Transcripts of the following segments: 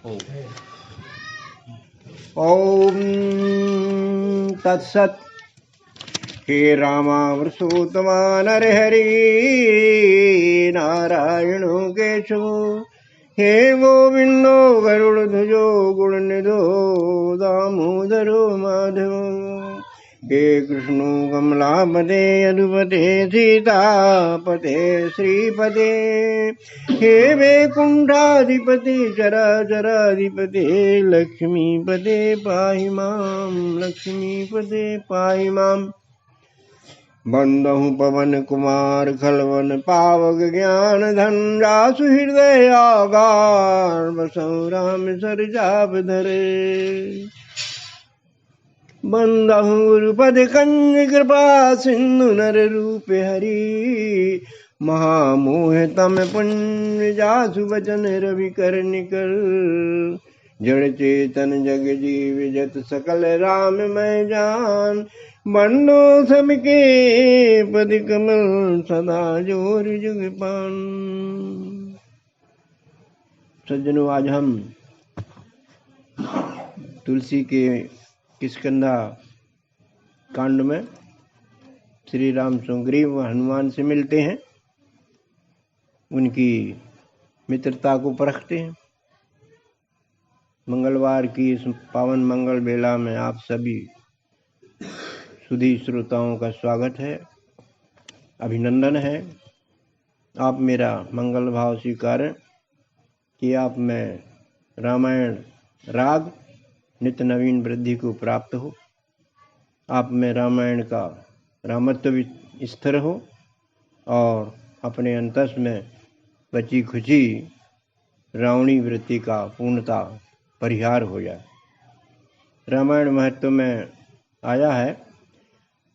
ओम तत्सत। हे रामावृषोत्तमा नरहरि नारायणो केशव, हे गोविंदो गरुड़ध्वजो गुणनिधो दामोदरो माधव, हे कृष्णो कमलापते यदुपते सीतापते श्रीपते, हे वैकुंठाधिपति चराचराधिपते लक्ष्मीपते पाहि मां, लक्ष्मीपते पाहि मां। बंदहु पवन कुमार खलवन पावक ज्ञान धन, जासु हृदय आगार बसहु राम सरजाप धरे। बंदहु गुरुपद कंज कृपा सिंधु नर रूप हरि, महामोह तम पुण्य जासु वचन रवि कर निकर। जड़ चेतन जग जीव जत सकल राम मैं जान, बंदो सबके पद कमल सदा जोर जुग पान। सज्जनों, आज हम तुलसी के किष्किंधा कांड में श्री राम सुग्रीव हनुमान से मिलते हैं, उनकी मित्रता को परखते हैं। मंगलवार की इस पावन मंगल बेला में आप सभी सुधी श्रोताओं का स्वागत है, अभिनंदन है। आप मेरा मंगल भाव स्वीकारें कि आप में रामायण राग नित्य नवीन वृद्धि को प्राप्त हो, आप में रामायण का रामत्व स्थिर हो और अपने अंतस में बची खुची रावणी वृत्ति का पूर्णता परिहार हो जाए। रामायण महत्व में आया है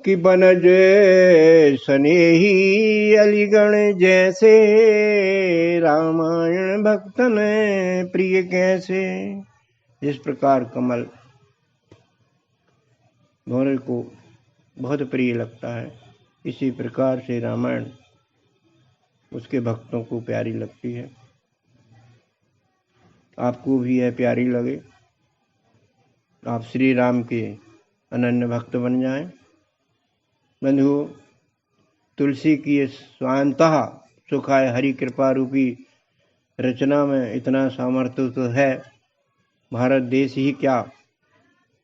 कि बनज सनेही अलिगण जैसे, रामायण भक्तन प्रिय कैसे। जिस प्रकार कमल भंवर को बहुत प्रिय लगता है, इसी प्रकार से रामायण उसके भक्तों को प्यारी लगती है। आपको भी यह प्यारी लगे, आप श्री राम के अनन्य भक्त बन जाएं। बंधुओं, तुलसी की स्वांतः सुखाय हरि कृपा रूपी रचना में इतना सामर्थ्य तो है, भारत देश ही क्या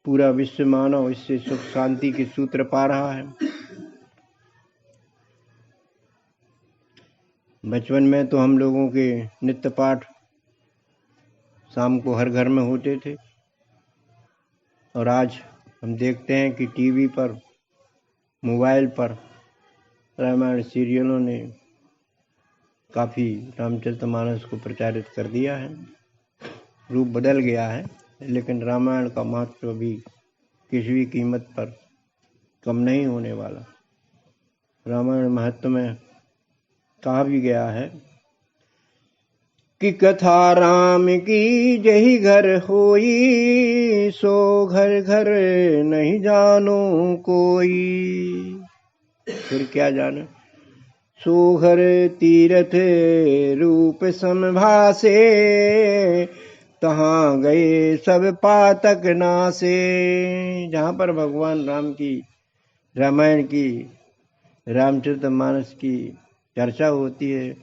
पूरा विश्व मानव इससे सुख शांति के सूत्र पा रहा है। बचपन में तो हम लोगों के नित्य पाठ शाम को हर घर में होते थे, और आज हम देखते हैं कि टीवी पर, मोबाइल पर रामायण सीरियलों ने काफ़ी रामचरितमानस को प्रचारित कर दिया है। रूप बदल गया है, लेकिन रामायण का महत्व भी किसी भी कीमत पर कम नहीं होने वाला। रामायण महत्व में कहा भी गया है कि कथा राम की जही घर होई, सो घर घर नहीं जानो कोई। फिर क्या जाने, सो घर तीरथ रूप समभासे, तहाँ गए सब पातक नासे। जहाँ पर भगवान राम की, रामायण की, रामचरितमानस की चर्चा होती है,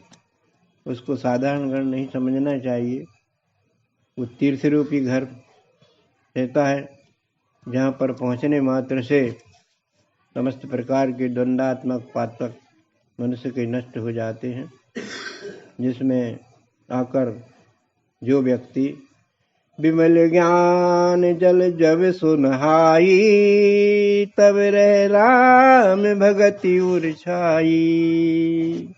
उसको साधारण गण नहीं समझना चाहिए। वो तीर्थ रूपी घर रहता है, जहाँ पर पहुँचने मात्र से समस्त प्रकार के द्वंद्वात्मक पातक मनुष्य के नष्ट हो जाते हैं, जिसमें आकर जो व्यक्ति विमल ज्ञान जल जब सुनहाई, तब रह राम भगति उर छाई।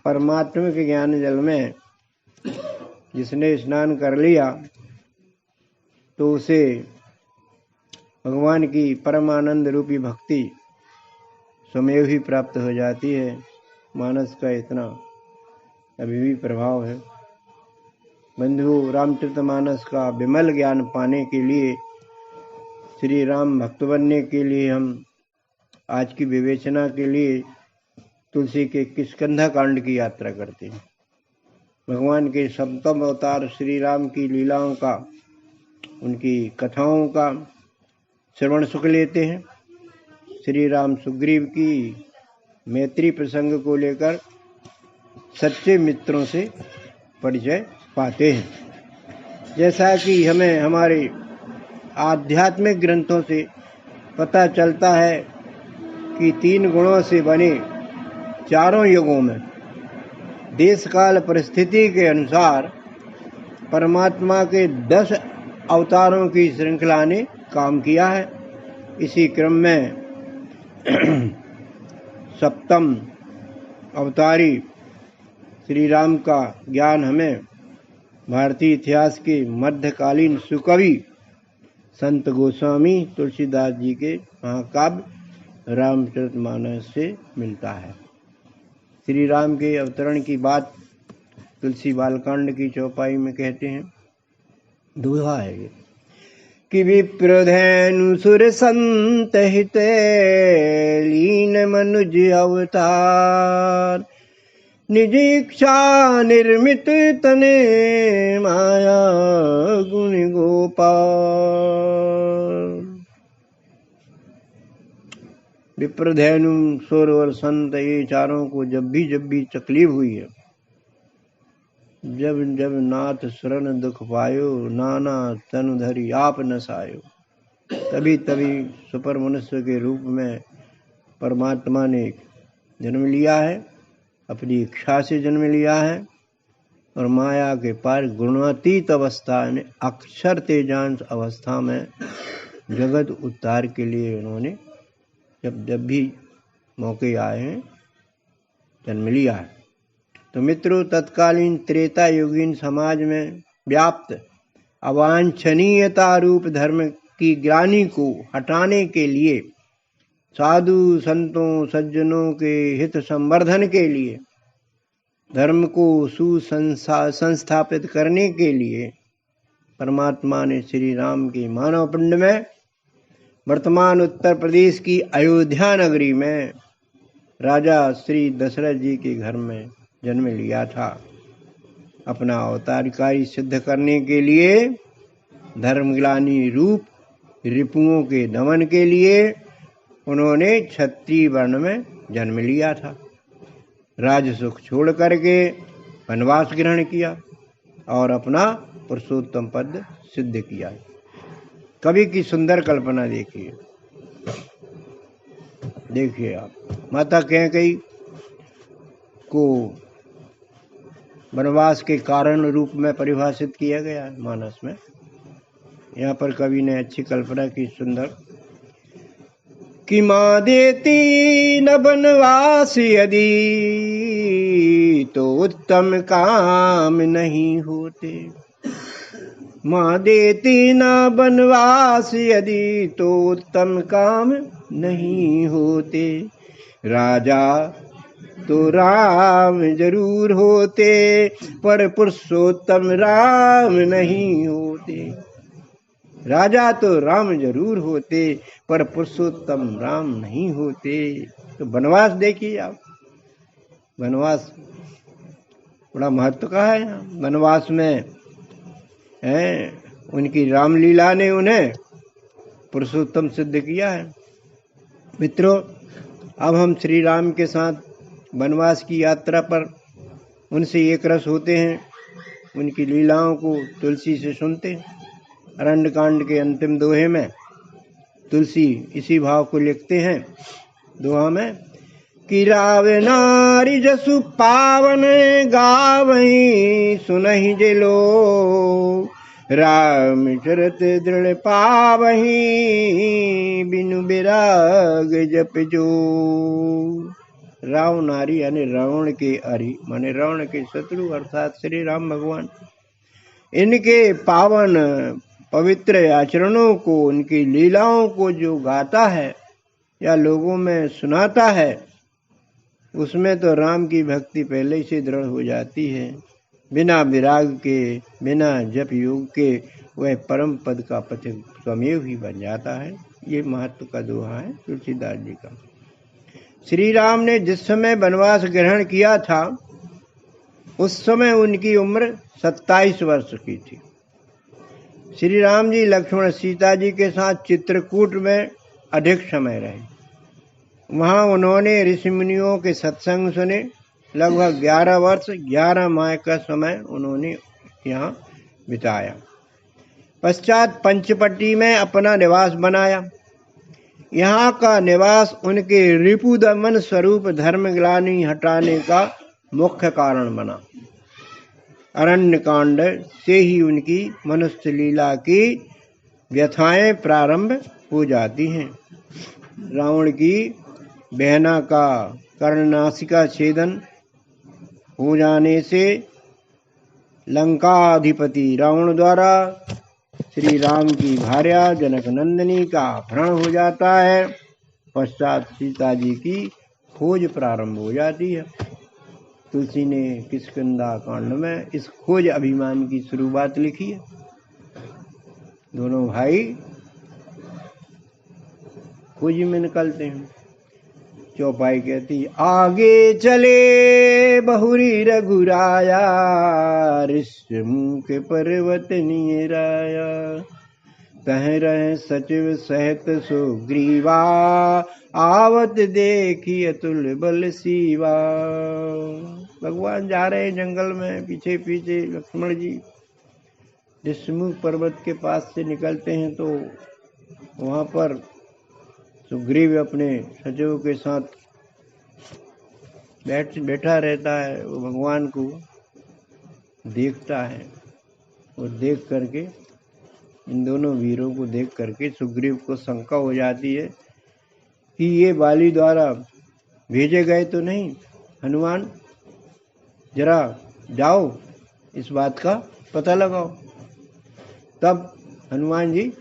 परमात्मा के ज्ञान जल में जिसने स्नान कर लिया तो उसे भगवान की परमानंद रूपी भक्ति स्वमेव ही प्राप्त हो जाती है। मानस का इतना अभी भी प्रभाव है। बंधुओं, रामचरितमानस का विमल ज्ञान पाने के लिए, श्री राम भक्त बनने के लिए हम आज की विवेचना के लिए तुलसी के किष्किंधा कांड की यात्रा करते हैं। भगवान के सप्तम अवतार श्री राम की लीलाओं का, उनकी कथाओं का श्रवण सुख लेते हैं। श्री राम सुग्रीव की मैत्री प्रसंग को लेकर सच्चे मित्रों से परिचय पाते हैं। जैसा कि हमें हमारे आध्यात्मिक ग्रंथों से पता चलता है कि 3 गुणों से बने चारों युगों में देश काल परिस्थिति के अनुसार परमात्मा के 10 अवतारों की श्रृंखला ने काम किया है। इसी क्रम में सप्तम अवतारी श्री राम का ज्ञान हमें भारतीय इतिहास के मध्यकालीन सुकवि संत गोस्वामी तुलसीदास जी के महाकाव्य रामचरितमानस से मिलता है। श्री राम के अवतरण की बात तुलसी बालकांड की चौपाई में कहते हैं, दोहा है ये कि विप्रधेनु सुर संत हिते लीन मनुज अवतार, निज इच्छा निर्मित तने माया गुण गोपाल। विप्रधेनु सुर और संत ये चारों को जब भी तकलीफ हुई है, जब जब नाथ शरण दुख पायो, नाना तनु धरि आप न सायो, तभी सुपर मनुष्य के रूप में परमात्मा ने जन्म लिया है, अपनी इच्छा से जन्म लिया है और माया के पार गुणातीत अवस्था यानी अक्षर तेजांश अवस्था में जगत उद्धार के लिए उन्होंने जब भी मौके आए हैं जन्म लिया है। तो मित्रों, तत्कालीन त्रेता युगीन समाज में व्याप्त अवांछनीयता रूप धर्म की ग्लानि को हटाने के लिए, साधु संतों सज्जनों के हित संवर्धन के लिए, धर्म को सुसंस्थापित करने के लिए परमात्मा ने श्री राम के मानव पिंड में वर्तमान उत्तर प्रदेश की अयोध्या नगरी में राजा श्री दशरथ जी के घर में जन्म लिया था। अपना अवतारिकारी सिद्ध करने के लिए, धर्मग्लानि रूप रिपुओं के दमन के लिए उन्होंने क्षत्रिय वर्ण में जन्म लिया था। राजसुख छोड़ करके वनवास ग्रहण किया और अपना पुरुषोत्तम पद सिद्ध किया। कवि की सुंदर कल्पना देखिए आप, माता कैकेयी को वनवास के कारण रूप में परिभाषित किया गया है मानस में। यहाँ पर कवि ने अच्छी कल्पना की, सुंदर, कि माँ देती न वनवास यदि तो उत्तम काम नहीं होते। माँ देती न वनवास यदि तो उत्तम काम नहीं होते। राजा तो राम जरूर होते पर पुरुषोत्तम राम नहीं होते। राजा तो राम जरूर होते पर पुरुषोत्तम राम नहीं होते। तो वनवास देखिए आप, वनवास बड़ा महत्व का है। वनवास में है उनकी रामलीला ने उन्हें पुरुषोत्तम सिद्ध किया है। मित्रों, अब हम श्री राम के साथ वनवास की यात्रा पर उनसे एक रस होते हैं, उनकी लीलाओं को तुलसी से सुनते हैं। अरण्यकांड के अंतिम दोहे में तुलसी इसी भाव को लिखते हैं दोहा में कि रावे नारी जसु पावन गावहीं सुनहि जे लो राम चरत दृढ़ पावहीं बिनु बिराग जप जो। राव नारी यानी रावण के अरि माने रावण के शत्रु अर्थात श्री राम भगवान, इनके पावन पवित्र आचरणों को, उनकी लीलाओं को जो गाता है या लोगों में सुनाता है, उसमें तो राम की भक्ति पहले ही से दृढ़ हो जाती है। बिना विराग के, बिना जप योग के वह परम पद का पथिक स्वमेव ही बन जाता है। ये महत्व का दोहा है तुलसीदास जी का। श्री राम ने जिस समय वनवास ग्रहण किया था उस समय उनकी उम्र 27 वर्ष की थी। श्री राम जी लक्ष्मण सीता जी के साथ चित्रकूट में अधिक समय रहे। वहां उन्होंने ऋषि मुनियों के सत्संग सुने। लगभग 11 वर्ष 11 माह का समय उन्होंने यहाँ बिताया। पश्चात पंचपट्टी में अपना निवास बनाया। यहाँ का निवास उनके रिपुदमन स्वरूप धर्मग्लानि हटाने का मुख्य कारण बना। अरण्य कांड से ही उनकी मनुष्य लीला की व्यथाएं प्रारंभ हो जाती हैं। रावण की बहना का कर्णनासिका छेदन हो जाने से लंकाधिपति रावण द्वारा श्री राम की भार्या जनक नंदिनी का अपहरण हो जाता है। पश्चात सीता जी की खोज प्रारंभ हो जाती है। तुलसी ने किष्किंधा कांड में इस खोज अभिमान की शुरुआत लिखी है। दोनों भाई खोज में निकलते हैं। चौपाई कहती, आगे चले बहुरी रघुराया, ऋषिमुख पर्वत निराया, तह रहे सचिव सहित सुग्रीवा, आवत देखी अतुल बल सीवा। भगवान जा रहे जंगल में, पीछे पीछे लक्ष्मण जी ऋषिमुख पर्वत के पास से निकलते हैं तो वहां पर सुग्रीव अपने सचिव के साथ बैठा रहता है। वो भगवान को देखता है और देख करके, इन दोनों वीरों को देख करके सुग्रीव को शंका हो जाती है कि ये बाली द्वारा भेजे गए तो नहीं। हनुमान जरा जाओ इस बात का पता लगाओ। तब हनुमान जी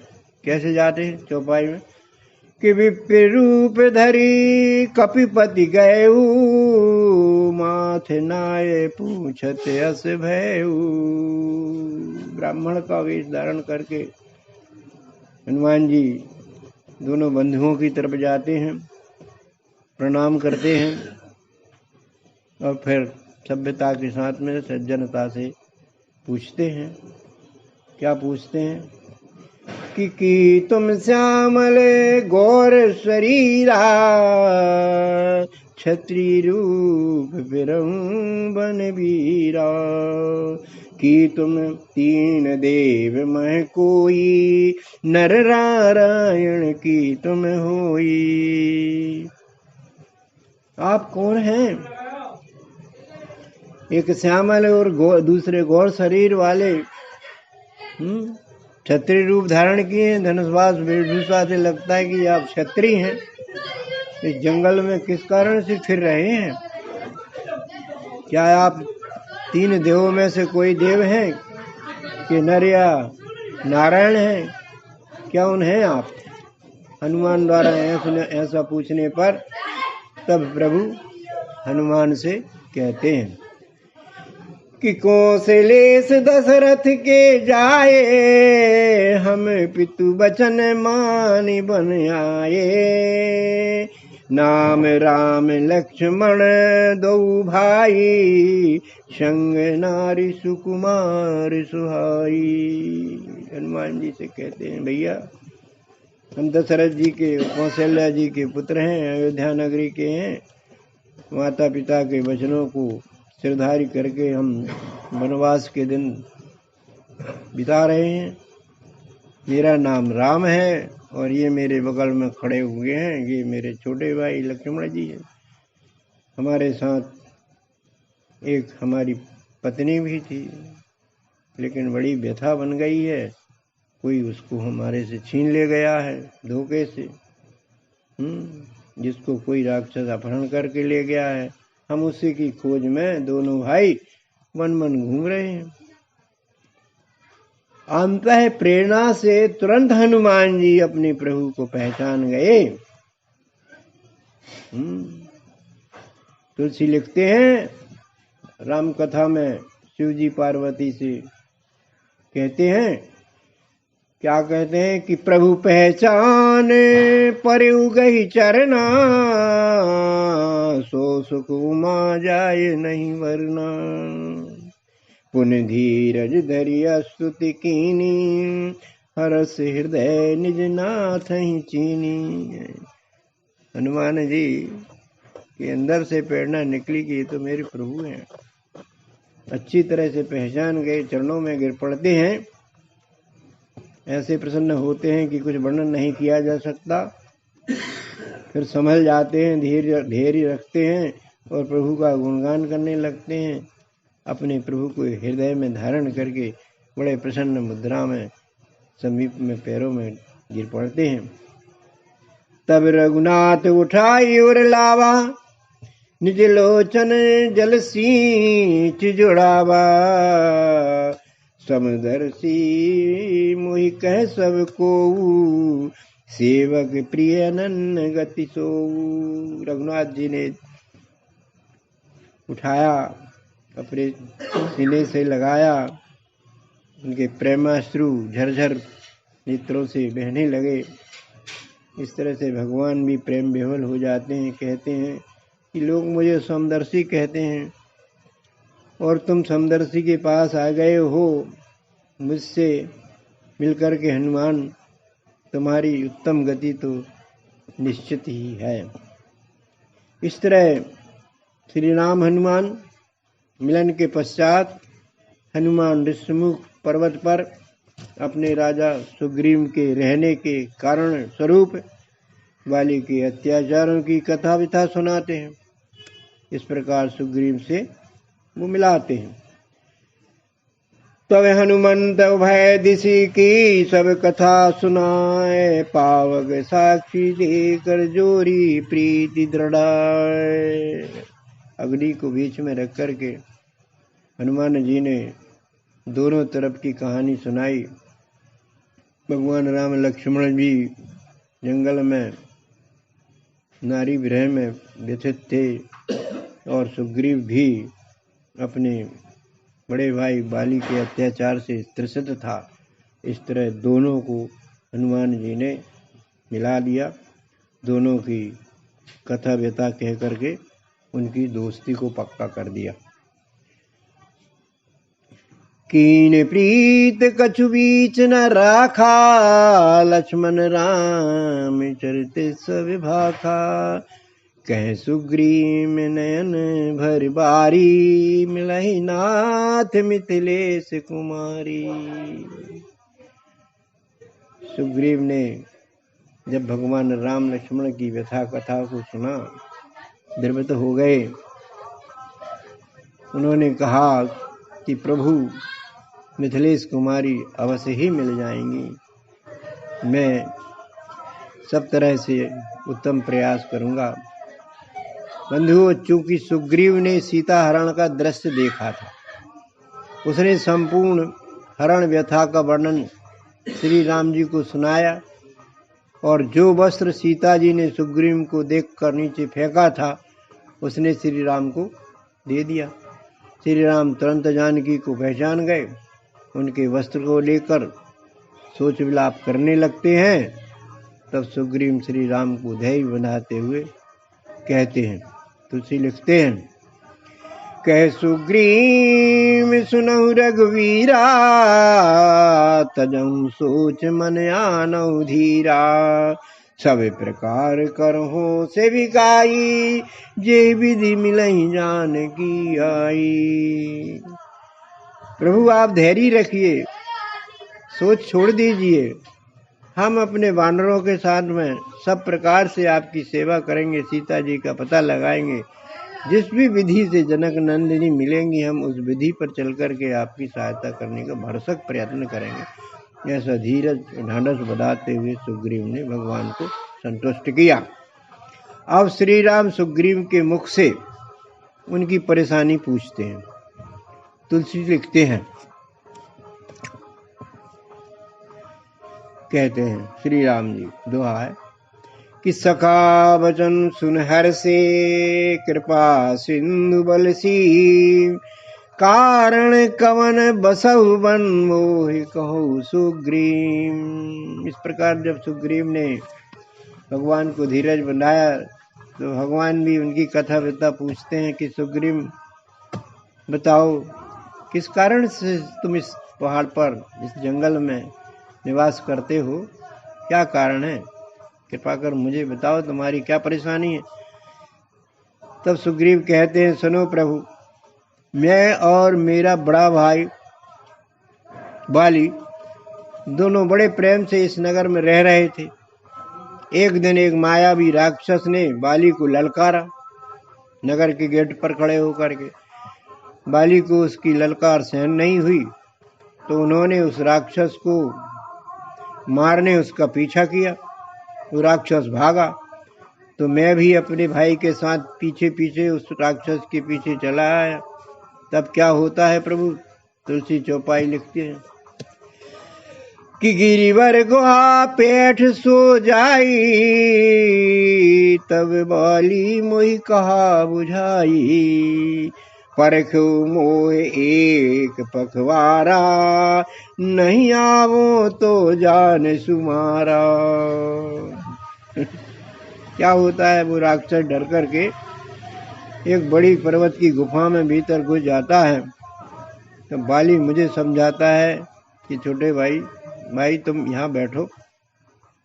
कैसे जाते हैं चौपाई में कि विप्र रूप धरी कपिपति गएऊ, माथ नाये पूछत अस भयऊ। ब्राह्मण का वेश धारण करके हनुमान जी दोनों बंधुओं की तरफ जाते हैं, प्रणाम करते हैं और फिर सभ्यता के साथ में सज्जनता से पूछते हैं। क्या पूछते हैं कि तुम श्यामल गौर शरीरा, क्षत्रिय रूप बिरहूं बन वीरा, कि तुम तीन देव मह कोई, नर नारायण की तुम होई। आप कौन हैं? एक श्यामल और दूसरे गौर शरीर वाले, क्षत्रिय रूप धारण किए हैं, धनुष वेशभूषा से लगता है कि आप क्षत्रिय हैं। इस जंगल में किस कारण से फिर रहे हैं? क्या आप तीन देवों में से कोई देव हैं कि नर या नारायण हैं? क्या उन्हें आप? हनुमान द्वारा ऐसा पूछने पर तब प्रभु हनुमान से कहते हैं कि कौशलेश दशरथ के जाए, हम पितु बचन मानि बन आए, नाम राम लक्ष्मण दो भाई, संग नारी सुकुमार सुहाई। हनुमान जी से कहते हैं, भैया हम दशरथ जी के, कौशल्या जी के पुत्र हैं, अयोध्या नगरी के हैं। माता पिता के वचनों को सिरधारी करके हम वनवास के दिन बिता रहे हैं। मेरा नाम राम है और ये मेरे बगल में खड़े हुए हैं, ये मेरे छोटे भाई लक्ष्मण जी हैं। हमारे साथ एक हमारी पत्नी भी थी, लेकिन बड़ी व्यथा बन गई है। कोई उसको हमारे से छीन ले गया है धोखे से, जिसको कोई राक्षस अपहरण करके ले गया है। हम उसी की खोज में दोनों भाई मन मन घूम रहे हैं। अंततः प्रेरणा से तुरंत हनुमान जी अपने प्रभु को पहचान गए। तुलसी लिखते हैं राम कथा में, शिव जी पार्वती से कहते हैं, क्या कहते हैं कि प्रभु पहचान परु गई चरना, सो सुख उमा जाए नहीं वरना। पुन धीरज धरिया स्तुति कीनी, हरस हृदय निज नाथ ही चीनी। हनुमान जी के अंदर से प्रेरणा निकली कि ये तो मेरे प्रभु हैं। अच्छी तरह से पहचान गए, चरणों में गिर पड़ते हैं, ऐसे प्रसन्न होते हैं कि कुछ वर्णन नहीं किया जा सकता। फिर संभल जाते हैं, धैर्य रखते हैं और प्रभु का गुणगान करने लगते हैं। अपने प्रभु को हृदय में धारण करके बड़े प्रसन्न मुद्रा में समीप में पैरों में गिर पड़ते हैं। तब रघुनाथ उठाई और लावा, निज लोचन जल सींच जुड़ावा। समदर्शी मोहि कह सब को, सेवक प्रिय अनन्य गति सो। रघुनाथ जी ने उठाया, अपने सीने से लगाया, उनके प्रेमाश्रु झरझर नेत्रों से बहने लगे। इस तरह से भगवान भी प्रेम विह्वल हो जाते हैं। कहते हैं कि लोग मुझे समदर्शी कहते हैं और तुम समदर्शी के पास आ गए हो। मुझसे मिलकर के हनुमान, तुम्हारी उत्तम गति तो निश्चित ही है। इस तरह श्री राम हनुमान मिलन के पश्चात हनुमान ऋषमुख पर्वत पर अपने राजा सुग्रीव के रहने के कारण स्वरूप वाली के अत्याचारों की कथा विथा सुनाते हैं। इस प्रकार सुग्रीव से वो मिलाते हैं। तब हनुमंत भय दिशि की सब कथा सुनाए, पावक साक्षी देकर जोरी प्रीति दृढ़ाए। अग्नि को बीच में रख करके हनुमान जी ने दोनों तरफ की कहानी सुनाई। भगवान राम लक्ष्मण जी जंगल में नारी विरह में व्यथित थे और सुग्रीव भी अपने बड़े भाई बाली के अत्याचार से त्रसित था। इस तरह दोनों को हनुमान जी ने मिला दिया। दोनों की कथा व्यथा कह करके उनकी दोस्ती को पक्का कर दिया। कीन प्रीत कछु बीच न राखा, लक्ष्मण राम चरित सविभाखा। कह सुग्रीव नयन भर बारी, मिलहि नाथ मिथिलेश कुमारी। सुग्रीव ने जब भगवान राम लक्ष्मण की व्यथा कथा को सुना, द्रवित हो गए। उन्होंने कहा कि प्रभु मिथिलेश कुमारी अवश्य ही मिल जाएंगी। मैं सब तरह से उत्तम प्रयास करूंगा। बंधुओं, चूंकि सुग्रीव ने सीता हरण का दृश्य देखा था, उसने संपूर्ण हरण व्यथा का वर्णन श्री राम जी को सुनाया और जो वस्त्र सीता जी ने सुग्रीव को देखकर नीचे फेंका था, उसने श्री राम को दे दिया। श्री राम तुरंत जानकी को पहचान गए। उनके वस्त्र को लेकर सोच विलाप करने लगते हैं। तब सुग्रीव श्री राम को धैर्य बंधाते हुए कहते हैं, तुलसी लिखते हैं, कह सुग्रीव सुनहु रघुवीरा, तजहु सोच मन आनहु धीरा। सब प्रकार करहु सेविकाई, जे विधि मिलहि जानकी आई। प्रभु आप धैर्य रखिए, सोच छोड़ दीजिए। हम अपने वानरों के साथ में सब प्रकार से आपकी सेवा करेंगे, सीता जी का पता लगाएंगे। जिस भी विधि से जनक नंदिनी मिलेंगी, हम उस विधि पर चल करके आपकी सहायता करने का भरसक प्रयत्न करेंगे। ऐसा धीरज ढांढस बताते हुए सुग्रीव ने भगवान को संतुष्ट किया। अब श्री राम सुग्रीव के मुख से उनकी परेशानी पूछते हैं। तुलसी लिखते हैं, कहते हैं श्री राम जी, दोहा है कि सखा वचन सुन हर्षे, कृपा सिंधु बलसी। कारण कवन बसहु वन, मोहि कहु सुग्रीव। इस प्रकार जब सुग्रीव ने भगवान को धीरज बंधाया, तो भगवान भी उनकी कथा व्यथा पूछते हैं कि सुग्रीव बताओ, किस कारण से तुम इस पहाड़ पर, इस जंगल में निवास करते हो? क्या कारण है? कृपा कर मुझे बताओ, तुम्हारी क्या परेशानी है? तब सुग्रीव कहते हैं, सुनो प्रभु, मैं और मेरा बड़ा भाई बाली दोनों बड़े प्रेम से इस नगर में रह रहे थे। एक दिन एक मायावी राक्षस ने बाली को ललकारा, नगर के गेट पर खड़े होकर के। बाली को उसकी ललकार सहन नहीं हुई, तो उन्होंने उस राक्षस को मारने उसका पीछा किया। वो राक्षस भागा, तो मैं भी अपने भाई के साथ पीछे पीछे उस राक्षस के पीछे चला आया। तब क्या होता है प्रभु? तुलसी चौपाई लिखते हैं कि गिरिवर गुहा पेठ सो जाई, तब बाली मोहि कहा बुझाई। परखो मोह एक पखवारा, नहीं आवो तो जान सुमारा। क्या होता है? वो राक्षस डर करके एक बड़ी पर्वत की गुफा में भीतर घुस जाता है। तो बाली मुझे समझाता है कि छोटे भाई तुम यहाँ बैठो,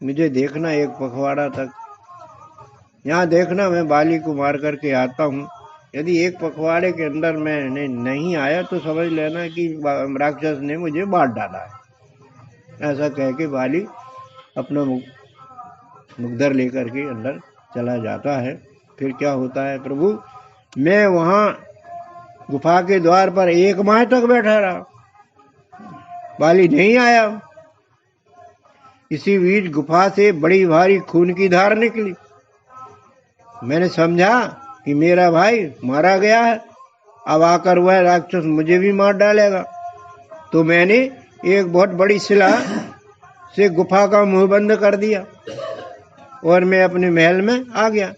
मुझे देखना एक पखवाड़ा तक, यहाँ देखना, मैं बाली को मार करके आता हूँ। यदि एक पखवाड़े के अंदर मैं नहीं आया तो समझ लेना कि राक्षस ने मुझे मार डाला है। ऐसा कह के बाली अपना मुकदर लेकर के अंदर चला जाता है। फिर क्या होता है प्रभु? मैं वहां गुफा के द्वार पर 1 माह तक बैठा रहा, बाली नहीं आया। इसी बीच गुफा से बड़ी भारी खून की धार निकली। मैंने समझा कि मेरा भाई मारा गया है, अब आकर वह राक्षस मुझे भी मार डालेगा। तो मैंने एक बहुत बड़ी शिला से गुफा का मुंह बंद कर दिया और मैं अपने महल में आ गया।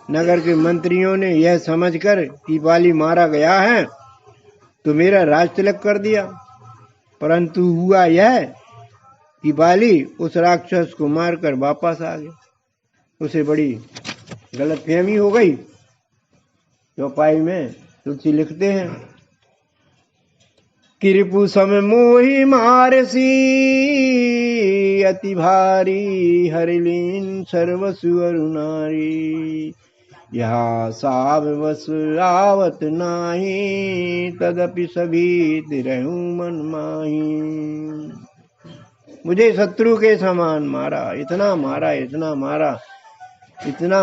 नगर के मंत्रियों ने यह समझकर कि बाली मारा गया है तो मेरा राज तिलक कर दिया, परंतु हुआ यह कि बाली उस राक्षस को मारकर वापस आ गया। उसे बड़ी गलतफहमी हो गई। चौपाई में तुलसी लिखते हैं कि रिपु सम मोहि मारसी, अति भारी हरिलीन सर्वसु अरुणारी। यहाँ साव वस आवत नाही, तदपि सभी रहूं मन माही। मुझे शत्रु के समान मारा, इतना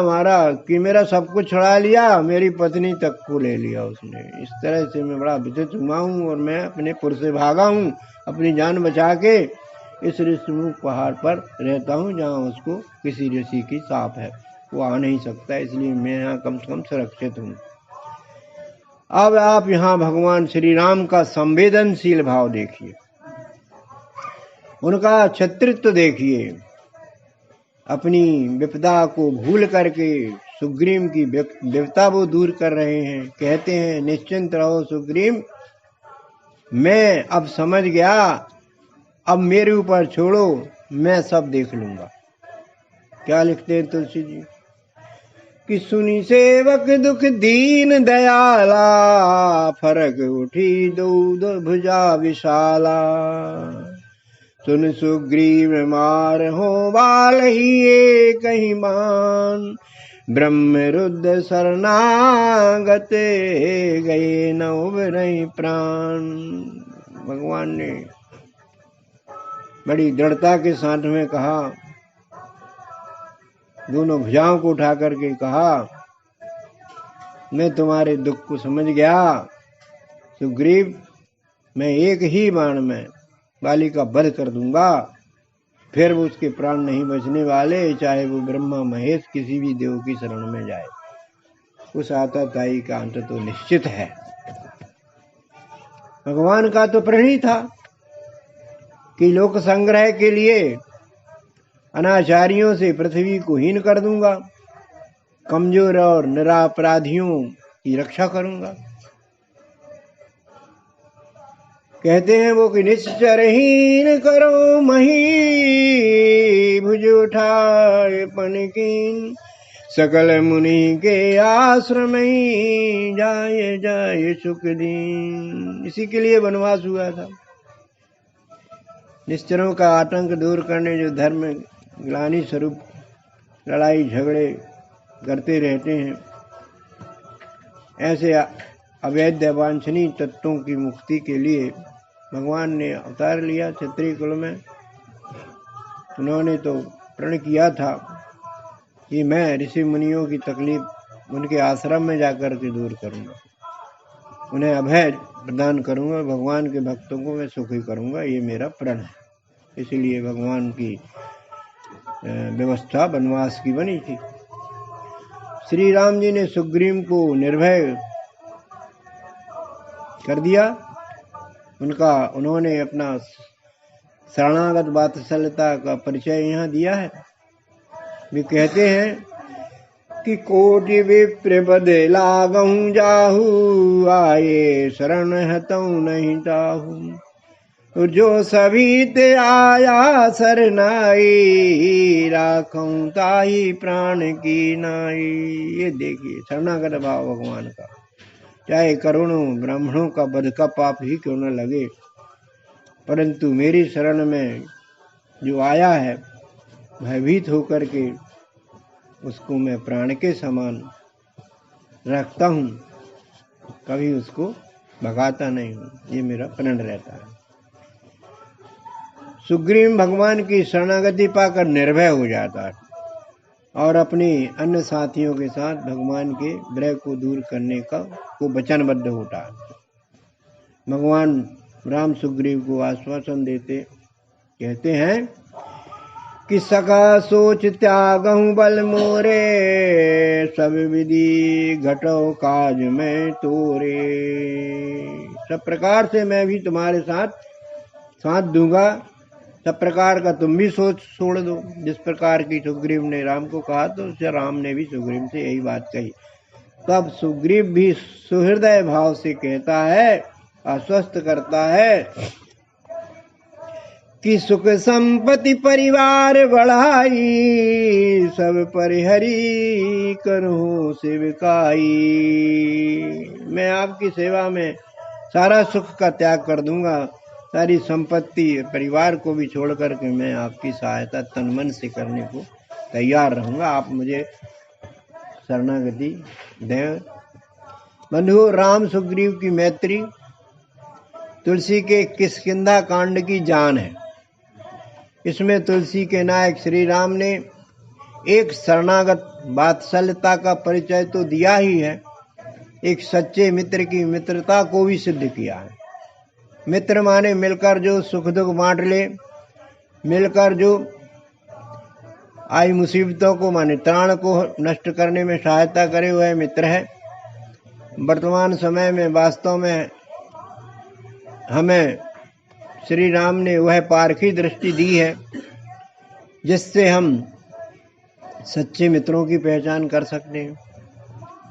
मारा कि मेरा सब कुछ छुड़ा लिया, मेरी पत्नी तक को ले लिया उसने। इस तरह से मैं बड़ा विचलित हुआ हूँ और मैं अपने पुर से भागा हूँ, अपनी जान बचा के इस ऋषिमुख पहाड़ पर रहता हूँ, जहाँ उसको किसी ऋषि की शाप है, वो आ नहीं सकता, इसलिए मैं यहाँ कम से कम सुरक्षित हूँ। अब आप यहाँ भगवान श्री राम का संवेदनशील भाव देखिए, उनका छत्रित्व देखिए। अपनी विपदा को भूल करके सुग्रीव की विपदा वो दूर कर रहे हैं। कहते हैं, निश्चिंत रहो सुग्रीव, मैं अब समझ गया, अब मेरे ऊपर छोड़ो, मैं सब देख लूंगा। क्या लिखते हैं तुलसी जी कि सुनी सेवक दुख दीन दयाला, फरक उठी दो भुजा विशाला। सुन सुग्रीव मार हो बाल ही कहीं मान, ब्रह्म रुद्र शरणागत गए न उबरई प्राण। भगवान ने बड़ी दृढ़ता के साथ में कहा, दोनों भुजाओं को उठा करके कहा, मैं तुम्हारे दुख को समझ गया सुग्रीव, मैं एक ही बाण में बाली का वध कर दूंगा, फिर वो उसके प्राण नहीं बचने वाले, चाहे वो ब्रह्मा महेश किसी भी देव की शरण में जाए। उस आतताई का अंत तो निश्चित है। भगवान का तो प्रण ही था कि लोक संग्रह के लिए अनाचारियों से पृथ्वी को हीन कर दूंगा, कमजोर और निरापराधियों की रक्षा करूंगा। कहते हैं वो कि निश्चरहीन करो मही, भुज उठाए पनकीन, सकल मुनि के आश्रम ही जाए जाए सुख दीन। इसी के लिए वनवास हुआ था। निश्चरों का आतंक दूर करने जो धर्म ग्लानि स्वरूप लड़ाई झगड़े करते रहते हैं, ऐसे अवैध अवांछनीय तत्वों की मुक्ति के लिए भगवान ने अवतार लिया क्षत्रिय कुल में। उन्होंने तो प्रण किया था कि मैं ऋषि मुनियों की तकलीफ उनके आश्रम में जाकर के दूर करूंगा, उन्हें अभय प्रदान करूंगा, भगवान के भक्तों को मैं सुखी करूंगा, ये मेरा प्रण है। इसीलिए भगवान की व्यवस्था वनवास की बनी थी। श्री राम जी ने सुग्रीव को निर्भय कर दिया। उन्होंने अपना शरणागत वात्सल्यता का परिचय यहाँ दिया है। वे कहते हैं कि कोटि विप्र बदे लागहूं जाहू, आए शरण हतऊ नहीं ताहू। जो सभी ते आया सरनाई, राखूं ताही प्राण की नाई। ये देखिए शरणागत भाव भगवान का, चाहे करोड़ों ब्राह्मणों का वध का पाप ही क्यों न लगे, परंतु मेरी शरण में जो आया है भयभीत होकर के उसको मैं प्राण के समान रखता हूँ, कभी उसको भगाता नहीं हूँ। ये मेरा प्रण रहता है। सुग्रीव भगवान की शरणागति पाकर निर्भय हो जाता है और अपने अन्य साथियों के साथ भगवान के विरह को दूर करने का को वचनबद्ध होता है। भगवान राम सुग्रीव को आश्वासन देते कहते हैं कि सका सोच त्यागहूं बल मोरे, सब विधि घटो काज में तोरे। सब प्रकार से मैं भी तुम्हारे साथ दूंगा, सब प्रकार का तुम भी सोच छोड़ दो। जिस प्रकार की सुग्रीव ने राम को कहा तो उससे राम ने भी सुग्रीव से यही बात कही। तब सुग्रीव भी सुहृदय भाव से कहता है, आश्वस्त करता है कि सुख संपत्ति परिवार बढ़ाई, सब परिहरी करूं सेवकाई। मैं आपकी सेवा में सारा सुख का त्याग कर दूंगा, सारी संपत्ति परिवार को भी छोड़ करके मैं आपकी सहायता तन मन से करने को तैयार रहूंगा। आप मुझे शरणागति दें। बंधु, राम सुग्रीव की मैत्री तुलसी के किष्किंधा कांड की जान है। इसमें तुलसी के नायक श्री राम ने एक शरणागत वात्सल्यता का परिचय तो दिया ही है, एक सच्चे मित्र की मित्रता को भी सिद्ध किया है। मित्र माने मिलकर जो सुख दुख बांट ले, मिलकर जो आई मुसीबतों को माने त्राण को नष्ट करने में सहायता करे, वह मित्र है। वर्तमान समय में वास्तव में हमें श्री राम ने वह पारखी दृष्टि दी है जिससे हम सच्चे मित्रों की पहचान कर सकते हैं।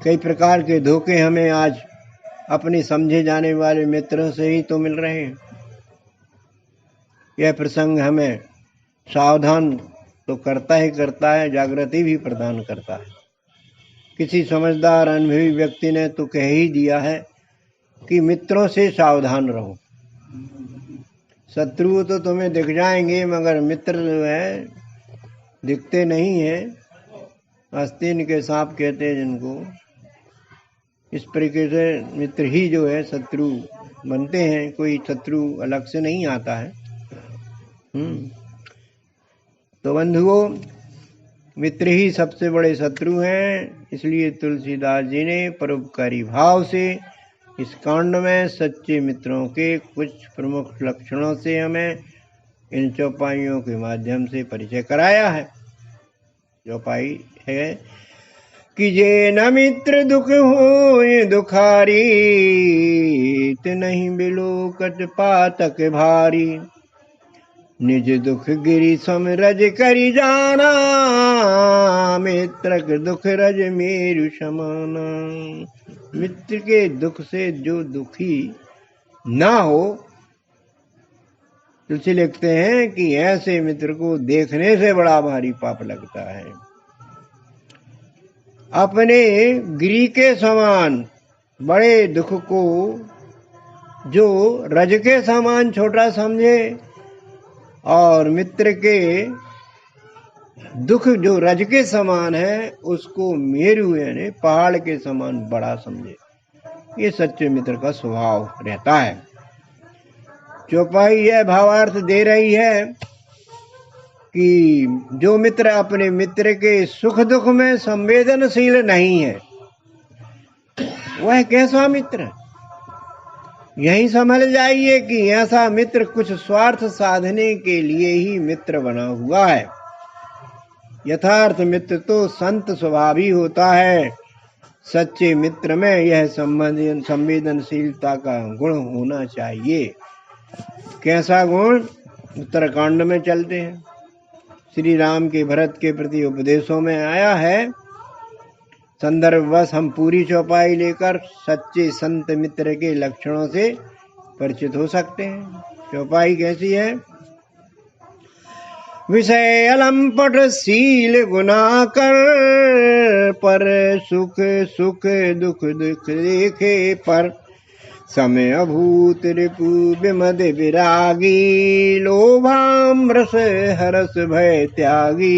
कई प्रकार के धोखे हमें आज अपने समझे जाने वाले मित्रों से ही तो मिल रहे हैं। यह प्रसंग हमें सावधान तो करता है, जागृति भी प्रदान करता है। किसी समझदार अनुभवी व्यक्ति ने तो कह ही दिया है कि मित्रों से सावधान रहो। शत्रु तो तुम्हें दिख जाएंगे मगर मित्र जो है दिखते नहीं है। आस्तीन के सांप कहते हैं जिनको, इस तरीके से मित्र ही जो है शत्रु बनते हैं, कोई शत्रु अलग से नहीं आता है। तो बंधुओं, मित्र ही सबसे बड़े शत्रु हैं। इसलिए तुलसीदास जी ने परोपकारी भाव से इस कांड में सच्चे मित्रों के कुछ प्रमुख लक्षणों से हमें इन चौपाइयों के माध्यम से परिचय कराया है। चौपाई है कि जे न मित्र दुख होए दुखारी, नहीं बिलोकत पातक भारी। निज दुख गिरि सम रज करि जाना, मित्रक दुख रज मेरु समाना। मित्र के दुख से जो दुखी ना हो, तुलसी लिखते हैं कि ऐसे मित्र को देखने से बड़ा भारी पाप लगता है। अपने गिरी के समान बड़े दुख को जो रज के समान छोटा समझे और मित्र के दुख जो रज के समान है उसको मेरु यानी पहाड़ के समान बड़ा समझे। ये सच्चे मित्र का स्वभाव रहता है। चौपाई यह भावार्थ दे रही है कि जो मित्र अपने मित्र के सुख दुख में संवेदनशील नहीं है वह कैसा मित्र है। यही समझ जाइए कि ऐसा मित्र कुछ स्वार्थ साधने के लिए ही मित्र बना हुआ है। यथार्थ मित्र तो संत स्वभावी होता है। सच्चे मित्र में यह संवेदनशीलता का गुण होना चाहिए। कैसा गुण? उत्तरकांड में चलते हैं। श्री राम के भरत के प्रति उपदेशों में आया है। संदर्भवश हम पूरी चौपाई लेकर सच्चे संत मित्र के लक्षणों से परिचित हो सकते हैं। चौपाई कैसी है? विषय अलंपट शील गुना कर, पर सुख सुख दुख दुख देखे पर, समय अभूत रिपु विमद विरागी, लोभामृष हरस भय त्यागी।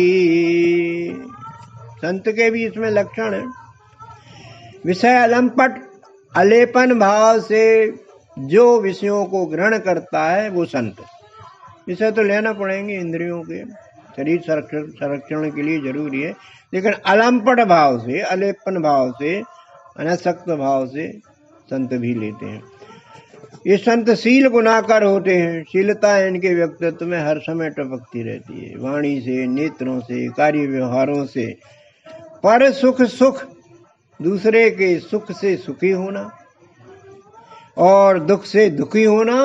संत के भी इसमें लक्षण है। विषय अलंपट, अलेपन भाव से जो विषयों को ग्रहण करता है वो संत। विषय तो लेना पड़ेंगे इंद्रियों के, शरीर संरक्षण के लिए जरूरी है, लेकिन अलंपट भाव से, अलेपन भाव से, अनासक्त भाव से संत भी लेते हैं। ये संत शील गुणाकर होते हैं। शीलता इनके व्यक्तित्व में हर समय टपकती रहती है, वाणी से, नेत्रों से, कार्य व्यवहारों से। पर सुख सुख, दूसरे के सुख से सुखी होना और दुख से दुखी होना,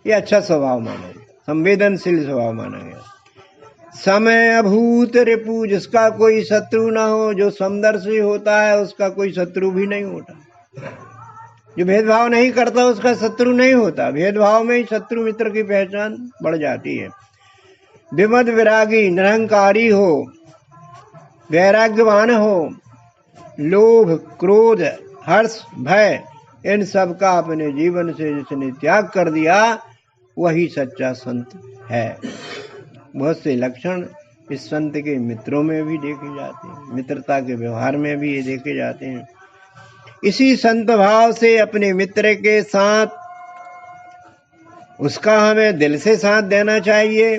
ये अच्छा स्वभाव माना गया, संवेदनशील स्वभाव माना गया। समय अभूत रिपु, जिसका कोई शत्रु ना हो, जो समदर्शी होता है उसका कोई शत्रु भी नहीं होता। जो भेदभाव नहीं करता उसका शत्रु नहीं होता। भेदभाव में ही शत्रु मित्र की पहचान बढ़ जाती है। विमद विरागी, निरहंकारी हो, वैराग्यवान हो, लोभ क्रोध हर्ष भय इन सब का अपने जीवन से जिसने त्याग कर दिया वही सच्चा संत है। बहुत से लक्षण इस संत के मित्रों में भी देखे जाते हैं, मित्रता के व्यवहार में भी ये देखे जाते हैं। इसी संत भाव से अपने मित्र के साथ उसका हमें दिल से साथ देना चाहिए।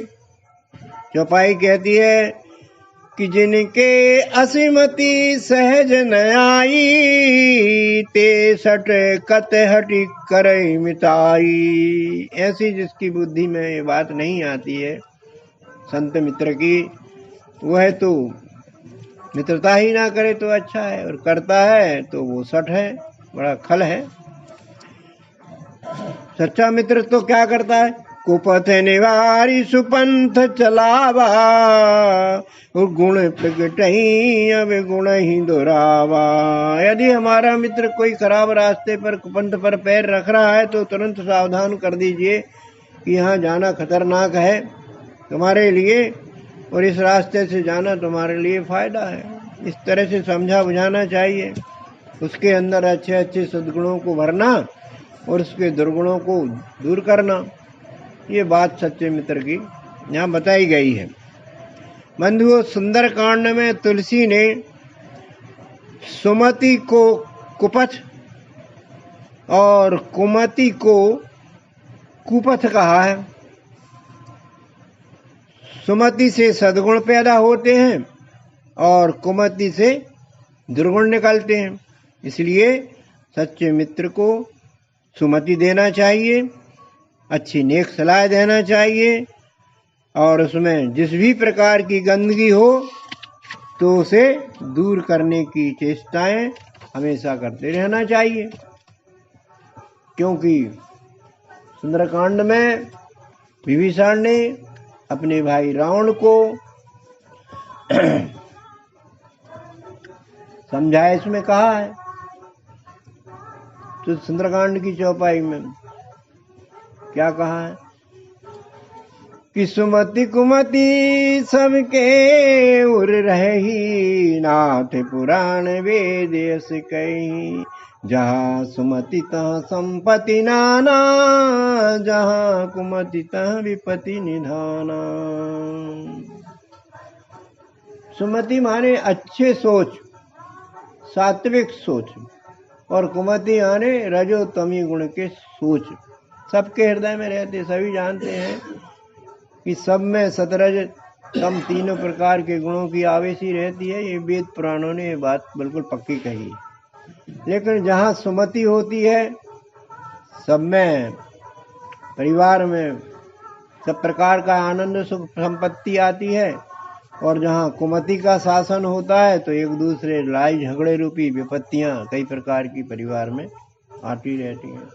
चौपाई कहती है कि जिनके असीमति सहज न आई, ते सट कत हटि करई मिताई। ऐसी जिसकी बुद्धि में ये बात नहीं आती है संत मित्र की, वह तो मित्रता ही ना करे तो अच्छा है, और करता है तो वो सट है, बड़ा खल है। सच्चा मित्र तो क्या करता है? कुपथ निवारी सुपंथ चलावा, गुण प्रगटही अब गुण ही दोहरावा। यदि हमारा मित्र कोई खराब रास्ते पर कुपंथ पर पैर रख रहा है तो तुरंत सावधान कर दीजिए कि यहाँ जाना खतरनाक है तुम्हारे लिए, और इस रास्ते से जाना तुम्हारे लिए फायदा है। इस तरह से समझा बुझाना चाहिए, उसके अंदर अच्छे अच्छे सद्गुणों को भरना और उसके दुर्गुणों को दूर करना। ये बात सच्चे मित्र की यहाँ बताई गई है। बंधुओं, सुंदर कांड में तुलसी ने सुमति को कुपथ और कुमति को कुपथ कहा है। सुमति से सद्गुण पैदा होते हैं और कुमति से दुर्गुण निकलते हैं। इसलिए सच्चे मित्र को सुमति देना चाहिए, अच्छी नेक सलाह देना चाहिए, और उसमें जिस भी प्रकार की गंदगी हो तो उसे दूर करने की चेष्टाएं हमेशा करते रहना चाहिए। क्योंकि सुंदरकांड में विभीषण ने अपने भाई रावण को समझाया, इसमें कहा है। तो सुंदरकांड की चौपाई में क्या कहा है कि सुमति कुमति सबके उर रही, नाथ पुराण वेद यस कही। जहाँ सुमति तहाँ संपत्ति नाना, जहाँ कुमति तहाँ विपत्ति निधाना। सुमति माने अच्छे सोच, सात्विक सोच, और कुमति माने रजो तमी गुण के सोच। सबके हृदय में रहते, सभी जानते हैं कि सब में सतरज तम तीनों प्रकार के गुणों की आवेशी रहती है। ये वेद पुराणों ने ये बात बिल्कुल पक्की कही। लेकिन जहाँ सुमति होती है, सब में, परिवार में सब प्रकार का आनंद सुख संपत्ति आती है, और जहाँ कुमति का शासन होता है तो एक दूसरे लड़ाई झगड़े रूपी विपत्तियां कई प्रकार की परिवार में आती रहती हैं।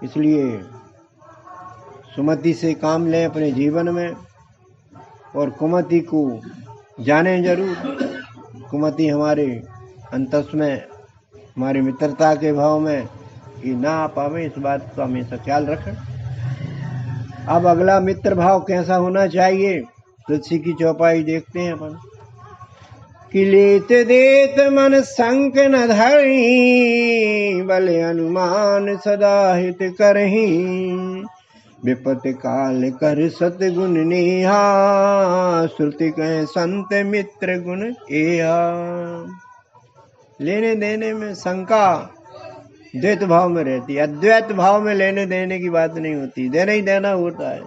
इसलिए सुमति से काम लें अपने जीवन में, और कुमति को जाने जरूर। कुमति हमारे अंतस में, हमारी मित्रता के भाव में कि ना आ पावे, इस बात का हमेशा ख्याल रखें। अब अगला मित्र भाव कैसा होना चाहिए, तुलसी की चौपाई देखते हैं अपन। कि लेत देत मन संक न धरही, बल अनुमान सदा हित करही। विपत काल कर सतगुण नेहा, श्रुति कह संत मित्र गुण एहा। लेने देने में शंका द्वैत भाव में रहती है। अद्वैत भाव में लेने देने की बात नहीं होती, देना ही देना होता है।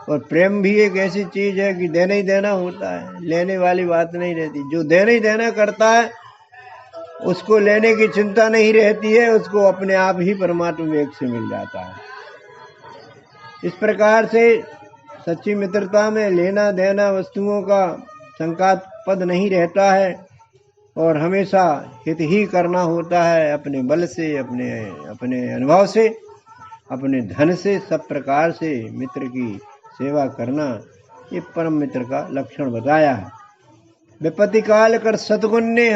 और प्रेम भी एक ऐसी चीज है कि देना ही देना होता है, लेने वाली बात नहीं रहती। जो देना ही देना करता है उसको लेने की चिंता नहीं रहती है, उसको अपने आप ही परमात्मा वेग से मिल जाता है। इस प्रकार से सच्ची मित्रता में लेना देना वस्तुओं का शंकास्पद नहीं रहता है, और हमेशा हित ही करना होता है। अपने बल से, अपने अनुभव से, अपने धन से, सब प्रकार से मित्र की सेवा करना, ये परम मित्र का लक्षण बताया है। विपत्ति काल कर सतगुण ने,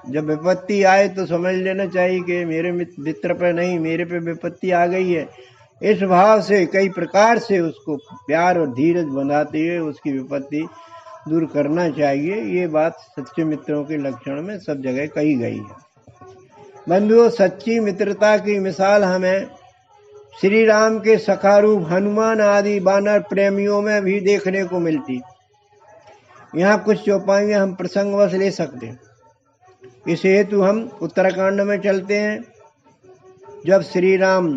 जब विपत्ति आए तो समझ लेना चाहिए कि मेरे मित्र पे नहीं, मेरे पे विपत्ति आ गई है। इस भाव से कई प्रकार से उसको प्यार और धीरज बनाते हुए उसकी विपत्ति दूर करना चाहिए। ये बात सच्चे मित्रों के लक्षण में सब जगह कही गई है। बंधुओं, सच्ची मित्रता की मिसाल हमें श्री राम के सखा रूप हनुमान आदि वानर प्रेमियों में भी देखने को मिलती। यहाँ कुछ चौपाइयां हम प्रसंगवश ले सकते हैं। इस हेतु हम उत्तराखंड में चलते हैं। जब श्री राम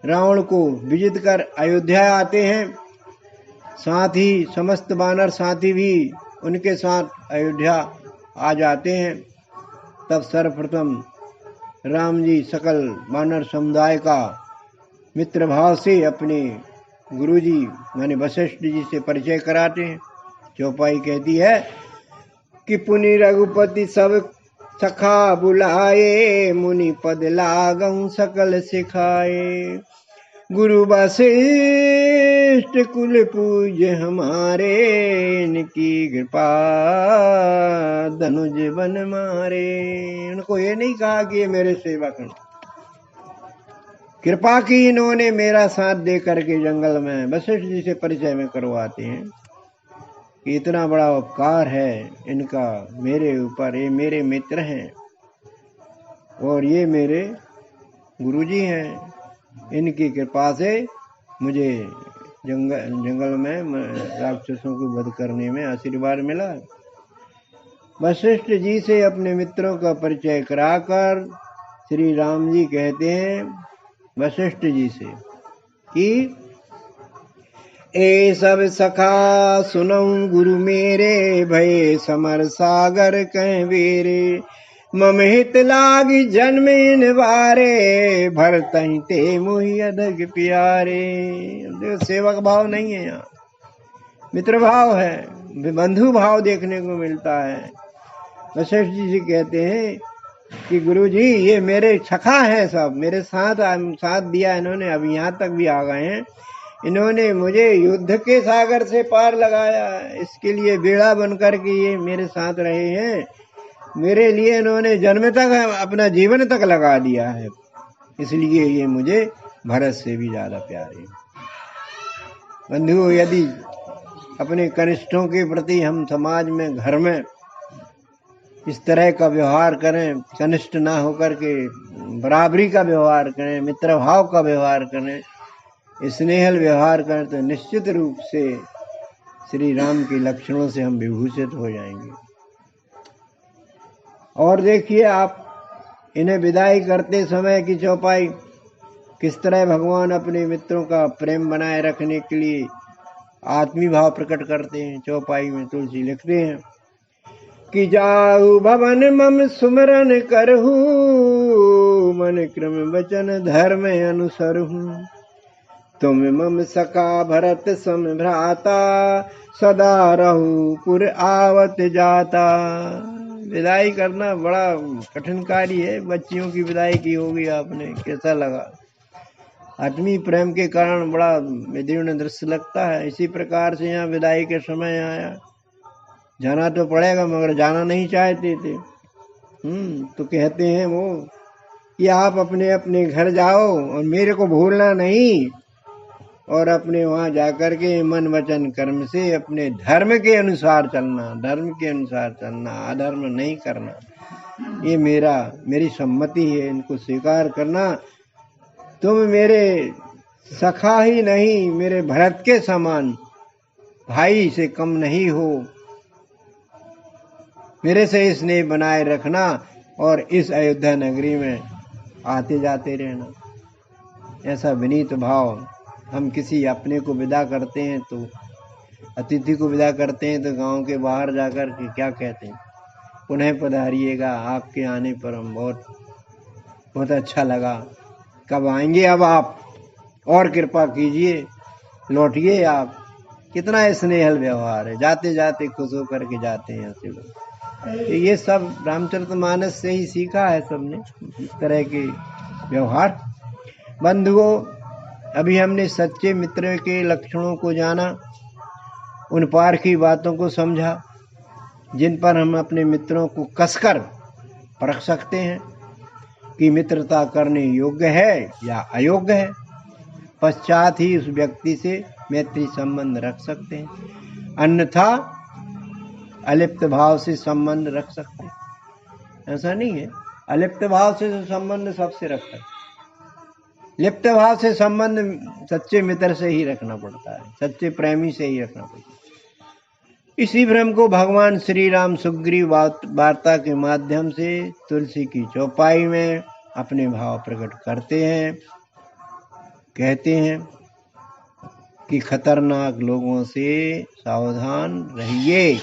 रावण को विजित कर अयोध्या आते हैं, साथ ही समस्त वानर साथी भी उनके साथ अयोध्या आ जाते हैं, तब सर्वप्रथम राम जी सकल वानर समुदाय का मित्र भाव से अपने गुरुजी माने वशिष्ठ जी से परिचय कराते हैं। चौपाई कहती है कि पुनि रघुपति सब सखा बुलाए, मुनि पद लागऊ सकल सिखाए। गुरु वशिष्ठ कुल पूज्य हमारे, इनकी कृपा धनुज बन मारे। उनको ये नहीं कहा कि ये मेरे सेवा करो, कृपा की इन्होंने मेरा साथ दे करके जंगल में वशिष्ठ जी से परिचय में करवाते हैं कि इतना बड़ा उपकार है इनका मेरे ऊपर। ये मेरे मित्र हैं और ये मेरे गुरुजी हैं, इनकी कृपा से मुझे जंगल में राक्षसों को वध करने में आशीर्वाद मिला। वशिष्ठ जी से अपने मित्रों का परिचय कराकर श्री राम जी कहते हैं वशिष्ठ जी से कि ए सब सखा सुनऊ गुरु मेरे, भय समर सागर कह वीरे। मम हित लागी जन्म इन बारे, भरतहि ते मुहि अधग प्यारे। सेवक भाव नहीं है, यहाँ मित्र भाव है, बंधु भाव देखने को मिलता है। वशिष्ठ जी कहते हैं कि गुरुजी ये मेरे सखा है, सब मेरे साथ दिया इन्होंने, अभी यहाँ तक भी आ गए हैं। इन्होंने मुझे युद्ध के सागर से पार लगाया, इसके लिए बेड़ा बनकर के ये मेरे साथ रहे हैं। मेरे लिए इन्होंने जन्म तक अपना जीवन तक लगा दिया है, इसलिए ये मुझे भरत से भी ज्यादा प्यारे। बंधुओं, यदि अपने कनिष्ठों के प्रति हम समाज में, घर में इस तरह का व्यवहार करें, कनिष्ठ ना होकर के बराबरी का व्यवहार करें, मित्र भाव का व्यवहार करें, स्नेहल व्यवहार करें, तो निश्चित रूप से श्री राम के लक्षणों से हम विभूषित हो जाएंगे। और देखिए आप, इन्हें विदाई करते समय की चौपाई किस तरह भगवान अपने मित्रों का प्रेम बनाए रखने के लिए आत्मीय भाव प्रकट करते हैं। चौपाई में तुलसी लिखते हैं कि जाऊ भवन मम सुमरन करहूं, मन क्रम वचन धर्म अनुसरहूं, तुम मम सखा भरत सम भ्राता, सदा रहूं पुर आवत जाता। विदाई करना बड़ा कठिन कार्य है। बच्चियों की विदाई की होगी आपने, कैसा लगा? आत्मीय प्रेम के कारण बड़ा विदीर्ण दृश्य लगता है। इसी प्रकार से यहाँ विदाई के समय आया, जाना तो पड़ेगा मगर जाना नहीं चाहते थे। तो कहते हैं वो कि आप अपने अपने घर जाओ और मेरे को भूलना नहीं, और अपने वहां जाकर के मन वचन कर्म से अपने धर्म के अनुसार चलना, धर्म के अनुसार चलना, अधर्म नहीं करना। ये मेरी सम्मति है, इनको स्वीकार करना। तुम मेरे सखा ही नहीं, मेरे भरत के समान भाई से कम नहीं हो। मेरे से स्नेह बनाए रखना और इस अयोध्या नगरी में आते जाते रहना। ऐसा विनीत भाव। हम किसी अपने को विदा करते हैं, तो अतिथि को विदा करते हैं, तो गांव के बाहर जाकर के क्या कहते हैं? पुनः पधारिएगा, आपके आने पर हम बहुत अच्छा लगा। कब आएंगे अब आप? और कृपा कीजिए, लौटिए आप। कितना स्नेहल व्यवहार है, जाते जाते खुश होकर के जाते हैं ऐसे लोग। तो ये सब रामचरितमानस से ही सीखा है सबने, इस तरह के व्यवहार। बंधुओं, अभी हमने सच्चे मित्र के लक्षणों को जाना, उन पार की बातों को समझा जिन पर हम अपने मित्रों को कसकर परख सकते हैं कि मित्रता करने योग्य है या अयोग्य है। पश्चात ही उस व्यक्ति से मैत्री संबंध रख सकते हैं, अन्यथा अलिप्त भाव से संबंध रख सकते हैं। ऐसा नहीं है, अलिप्त भाव से संबंध सबसे रखता है, लिप्त भाव से संबंध सच्चे मित्र से ही रखना पड़ता है, सच्चे प्रेमी से ही रखना पड़ता है। इसी भ्रम को भगवान श्री राम सुग्रीव वार्ता के माध्यम से तुलसी की चौपाई में अपने भाव प्रकट करते हैं। कहते हैं कि खतरनाक लोगों से सावधान रहिए।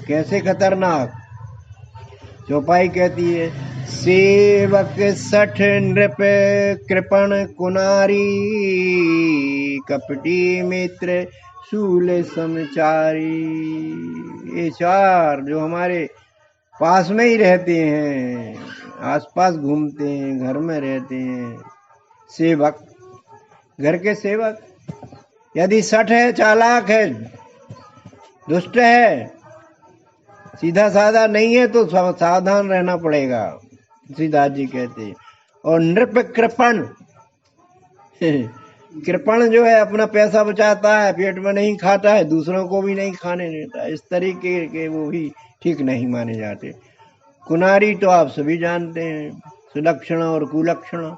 कैसे खतरनाक? चौपाई कहती है, सेवक सठ नृप कृपण कुनारी, कपटी मित्र शूल समचारी। ये चार जो हमारे पास में ही रहते हैं, आसपास घूमते हैं, घर में रहते हैं, सेवक, घर के सेवक, यदि सठ है, चालाक है, दुष्ट है, सीधा साधा नहीं है, तो सावधान रहना पड़ेगा, सीधा जी कहते हैं। और नृप कृपण, कृपण जो है अपना पैसा बचाता है, पेट में नहीं खाता है, दूसरों को भी नहीं खाने देता, इस तरीके के वो भी ठीक नहीं माने जाते। कुनारी तो आप सभी जानते हैं, सुलक्षणा और कुलक्षणा,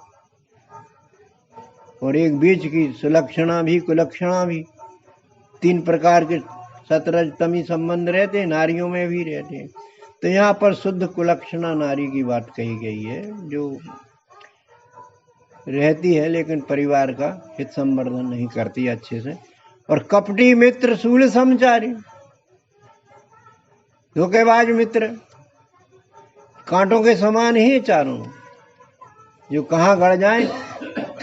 और एक बीच की सुलक्षणा भी कुलक्षणा भी, तीन प्रकार के सतरजतमी संबंध रहते हैं, नारियों में भी रहते हैं। तो यहाँ पर शुद्ध कुलक्षणा नारी की बात कही गई है, जो रहती है लेकिन परिवार का हित संवर्धन नहीं करती अच्छे से। और कपटी मित्र शूल समचारी, धोखेबाज मित्र, कांटों के समान ही चारों, जो कहाँ गड़ जाए,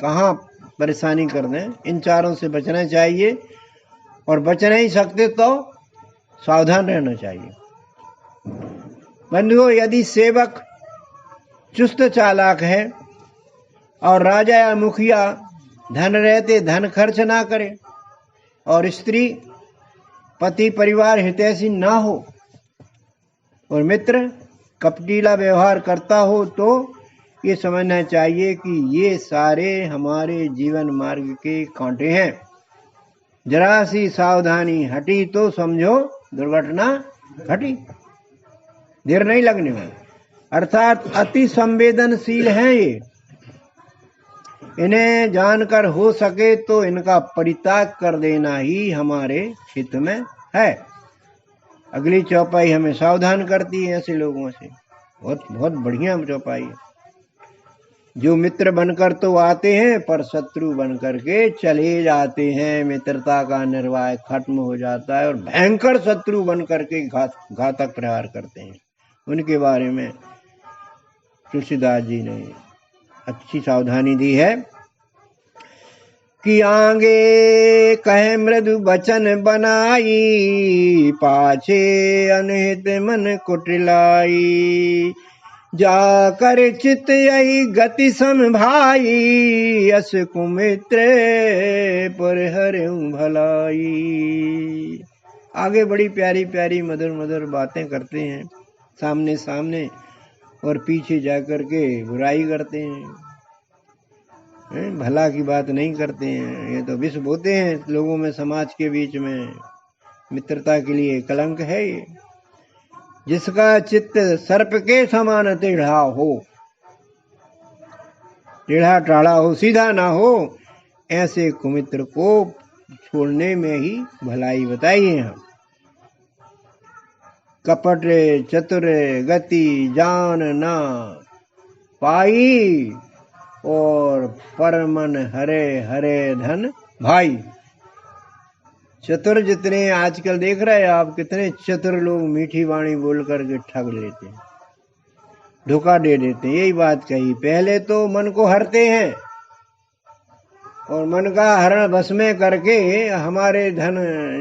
कहाँ परेशानी कर दें। इन चारों से बचना चाहिए, और बच नहीं सकते तो सावधान रहना चाहिए। बंधुओं, यदि सेवक चुस्त चालाक है और राजा या मुखिया धन रहते धन खर्च ना करे, और स्त्री पति परिवार हितैषी ना हो, और मित्र कपटीला व्यवहार करता हो, तो ये समझना चाहिए कि ये सारे हमारे जीवन मार्ग के कांटे हैं। जरा सी सावधानी हटी तो समझो दुर्घटना घटी, देर नहीं लगने वाली। अर्थात अति संवेदनशील हैं ये, इन्हें जानकर हो सके तो इनका परित्याग कर देना ही हमारे हित में है। अगली चौपाई हमें सावधान करती है ऐसे लोगों से, बहुत बहुत बढ़िया चौपाई है। जो मित्र बनकर तो आते हैं पर शत्रु बनकर के चले जाते हैं, मित्रता का निर्वाह खत्म हो जाता है और भयंकर शत्रु बनकर के घातक प्रहार करते हैं। उनके बारे में तुलसीदास जी ने अच्छी सावधानी दी है कि आगे कहे मृदु वचन बनाई, पाछे अनहित मन कुटिलाई, जाकर चित यही गति संभाई, अस कुमित्र पर हरऊं भलाई। आगे बड़ी प्यारी प्यारी मधुर मधुर बातें करते हैं सामने सामने, और पीछे जाकर के बुराई करते हैं, भला की बात नहीं करते हैं। ये तो विष बोते हैं लोगों में, समाज के बीच में। मित्रता के लिए कलंक है ये। जिसका चित्त सर्प के समान टेढ़ा हो, टेढ़ा टाढ़ा हो, सीधा ना हो, ऐसे कुमित्र को छोड़ने में ही भलाई बताई है हम। कपट चतुर गति जान ना पाई, और परमन हरे हरे धन भाई। चतुर जितने आजकल देख रहे हैं आप, कितने चतुर लोग मीठी वाणी बोल करके ठग लेते हैं, धोखा दे देते हैं। यही बात कही, पहले तो मन को हरते हैं और मन का हरण बस में करके हमारे धन,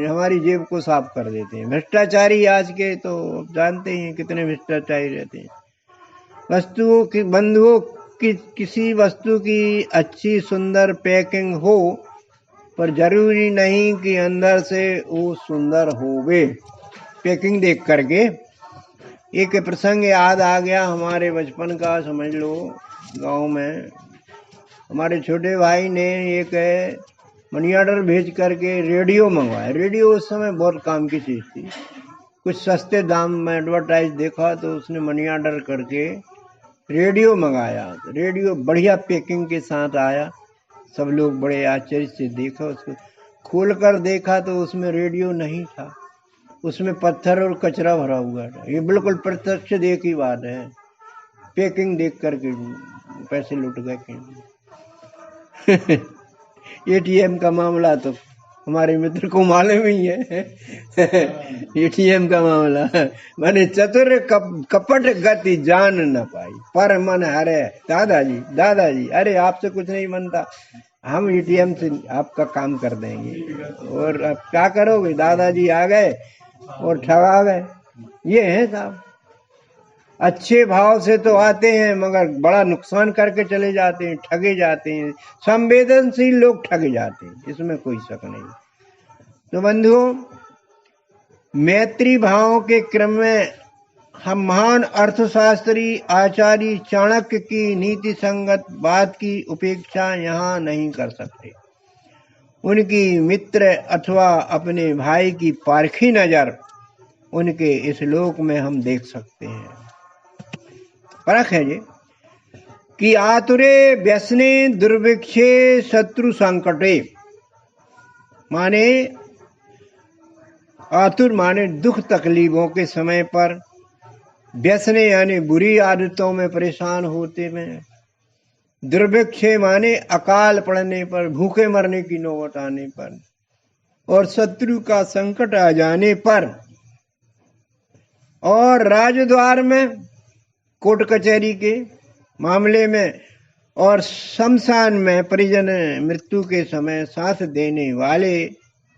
हमारी जेब को साफ कर देते हैं। भ्रष्टाचारी आज के तो जानते हैं कितने भ्रष्टाचारी रहते हैं। वस्तुओं की, बंधुओं की, किसी वस्तु की अच्छी सुंदर पैकिंग हो, पर जरूरी नहीं कि अंदर से वो सुंदर होवे। पैकिंग देख करके एक प्रसंग याद आ गया हमारे बचपन का, समझ लो। गांव में हमारे छोटे भाई ने एक मनी ऑर्डर भेज करके रेडियो मंगवाया। रेडियो उस समय बहुत काम की चीज थी, कुछ सस्ते दाम में एडवर्टाइज देखा तो उसने मनी ऑर्डर करके रेडियो मंगाया। रेडियो बढ़िया पैकिंग के साथ आया, सब लोग बड़े आश्चर्य से देखा उसको। खोलकर देखा तो उसमें रेडियो नहीं था, उसमें पत्थर और कचरा भरा हुआ था। ये बिल्कुल प्रत्यक्ष देखी बात है। पैकिंग देख करके पैसे लुट गए। एटीएम का मामला तो हमारे मित्र को मालूम ही है। एटीएम का मामला माने चतुर कपट गति जान न पाई, पर मन हरे। दादाजी अरे आपसे कुछ नहीं बनता, हम एटीएम से आपका काम कर देंगे। और अब क्या करोगे, दादाजी आ गए और ठगा गए। ये है साहब, अच्छे भाव से तो आते हैं मगर बड़ा नुकसान करके चले जाते हैं, ठगे जाते हैं। संवेदनशील लोग ठगे जाते हैं, इसमें कोई शक नहीं। तो बंधुओं, मैत्री भाव के क्रम में हम महान अर्थशास्त्री आचार्य चाणक्य की नीति संगत बात की उपेक्षा यहाँ नहीं कर सकते। उनकी मित्र अथवा अपने भाई की पारखी नजर उनके इस लोक में हम देख सकते हैं। परख है ये कि आतुरे व्यसने दुर्भिक्षे शत्रु संकटे, माने आतुर माने दुख तकलीफों के समय पर, व्यसने यानी बुरी आदतों में परेशान होते में, दुर्भिक्षे माने अकाल पड़ने पर, भूखे मरने की नौबत आने पर, और शत्रु का संकट आ जाने पर, और राजद्वार में कोर्ट कचहरी के मामले में, और शमशान में परिजन मृत्यु के समय साथ देने वाले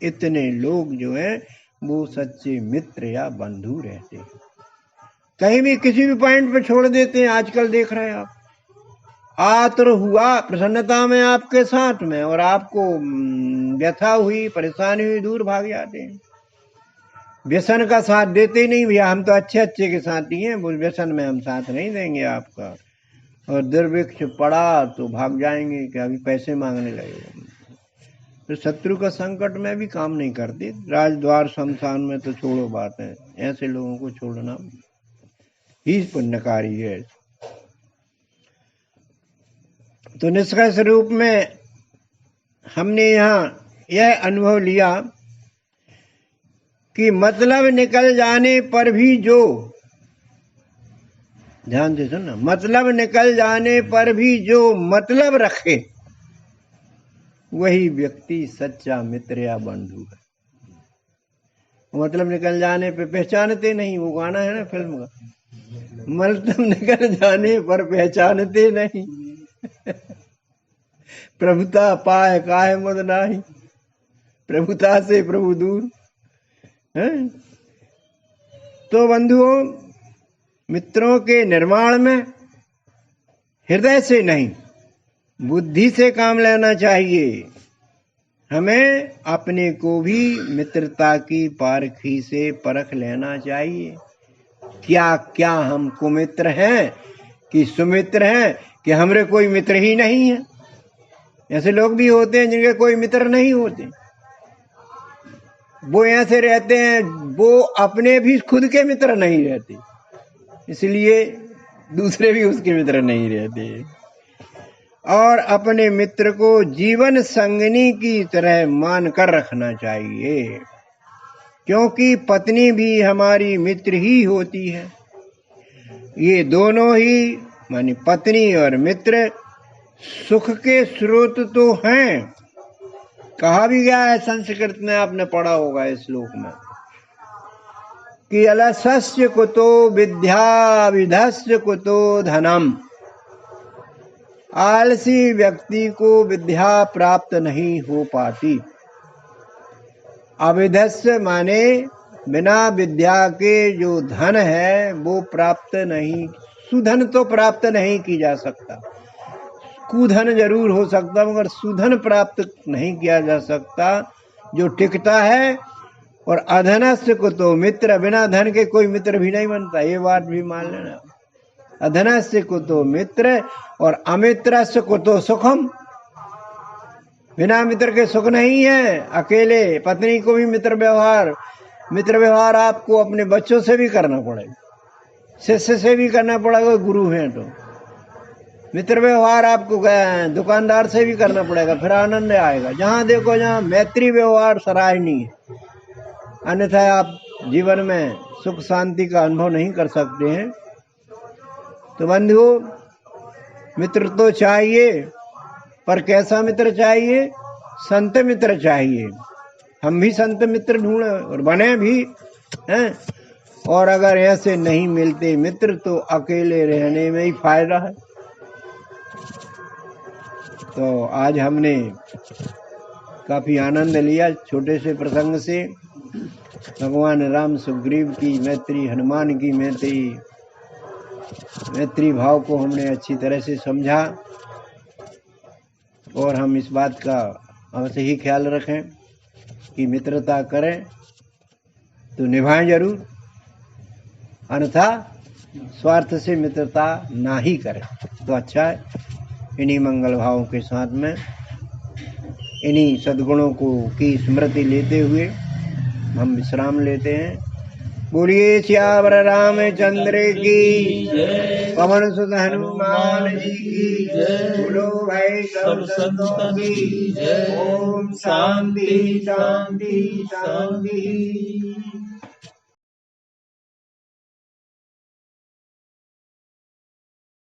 इतने लोग जो हैं वो सच्चे मित्र या बंधु रहते हैं। कहीं भी किसी भी पॉइंट पे छोड़ देते हैं। आजकल देख रहे हैं आप, आतुर हुआ प्रसन्नता में आपके साथ में, और आपको व्यथा हुई, परेशानी हुई, दूर भाग जाते हैं। व्यसन का साथ देते नहीं, भैया हम तो अच्छे के साथ ही हैं, व्यसन में हम साथ नहीं देंगे आपका। और दुर्भिक्ष पड़ा तो भाग जाएंगे कि अभी पैसे मांगने लगे। तो शत्रु का संकट में भी काम नहीं करते। राजद्वार शमशान में तो छोड़ो बात है, ऐसे लोगों को छोड़ना ही पुण्यकारी है। तो निष्कर्ष रूप में हमने यहाँ यह अनुभव लिया कि मतलब निकल जाने पर भी जो, ध्यान से सुनना, मतलब निकल जाने पर भी जो मतलब रखे वही व्यक्ति सच्चा मित्र या बंधु है। मतलब निकल जाने पे पहचानते नहीं, वो गाना है ना फिल्म का, मतलब निकल जाने पर पहचानते नहीं प्रभुता पाए काहे मुद नाही, प्रभुता से प्रभु दूर है। तो बंधुओं, मित्रों के निर्माण में हृदय से नहीं बुद्धि से काम लेना चाहिए। हमें अपने को भी मित्रता की पारखी से परख लेना चाहिए। क्या क्या हम कुमित्र हैं कि सुमित्र हैं कि हमरे कोई मित्र ही नहीं है। ऐसे लोग भी होते हैं जिनके कोई मित्र नहीं होते, वो ऐसे रहते हैं, वो अपने भी खुद के मित्र नहीं रहते, इसलिए दूसरे भी उसके मित्र नहीं रहते। और अपने मित्र को जीवन संगनी की तरह मान कर रखना चाहिए, क्योंकि पत्नी भी हमारी मित्र ही होती है। ये दोनों ही मानी पत्नी और मित्र सुख के स्रोत तो हैं। कहा भी गया है संस्कृत में, आपने पढ़ा होगा इस श्लोक में कि अलसस्य कुतो विद्या विधस्य कुतो धनम। आलसी व्यक्ति को विद्या प्राप्त नहीं हो पाती। अविधस्य माने बिना विद्या के जो धन है वो प्राप्त नहीं, सुधन तो प्राप्त नहीं की जा सकता, कुधन जरूर हो सकता मगर सुधन प्राप्त नहीं किया जा सकता जो टिकता है। और अधनस्य को तो मित्र, बिना धन के कोई मित्र भी नहीं बनता, ये बात भी मान लेना। अधनस्य को तो मित्र और अमित्रस्य को तो सुखम। बिना मित्र के सुख नहीं है। अकेले पत्नी को भी मित्र व्यवहार आपको अपने बच्चों से भी करना पड़ेगा, शिष्य से भी करना पड़ेगा, गुरु हैं तो। मित्र व्यवहार आपको दुकानदार से भी करना पड़ेगा, फिर आनंद आएगा। जहाँ देखो जहाँ मैत्री व्यवहार सराहनीय है, अन्यथा आप जीवन में सुख शांति का अनुभव नहीं कर सकते हैं। तो बंधुओं, मित्र तो चाहिए, पर कैसा मित्र चाहिए? संत मित्र चाहिए। हम भी संत मित्र ढूंढे और बने भी हैं। और अगर ऐसे नहीं मिलते मित्र तो अकेले रहने में ही फायदा है। तो आज हमने काफी आनंद लिया छोटे से प्रसंग से। भगवान राम सुग्रीव की मैत्री, हनुमान की मैत्री भाव को हमने अच्छी तरह से समझा। और हम इस बात का अवश्य ही ख्याल रखें कि मित्रता करें तो निभाएं जरूर, अन्यथा स्वार्थ से मित्रता ना ही करें तो अच्छा है। इन्हीं मंगल भावों के साथ में, इन्हीं सद्गुणों की स्मृति लेते हुए हम विश्राम लेते हैं। बोलिए श्यावर रामचंद्र की, पवन सुत हनुमान जी की, बोलो भाई सब संतों की। ओम शांति शांति शांति।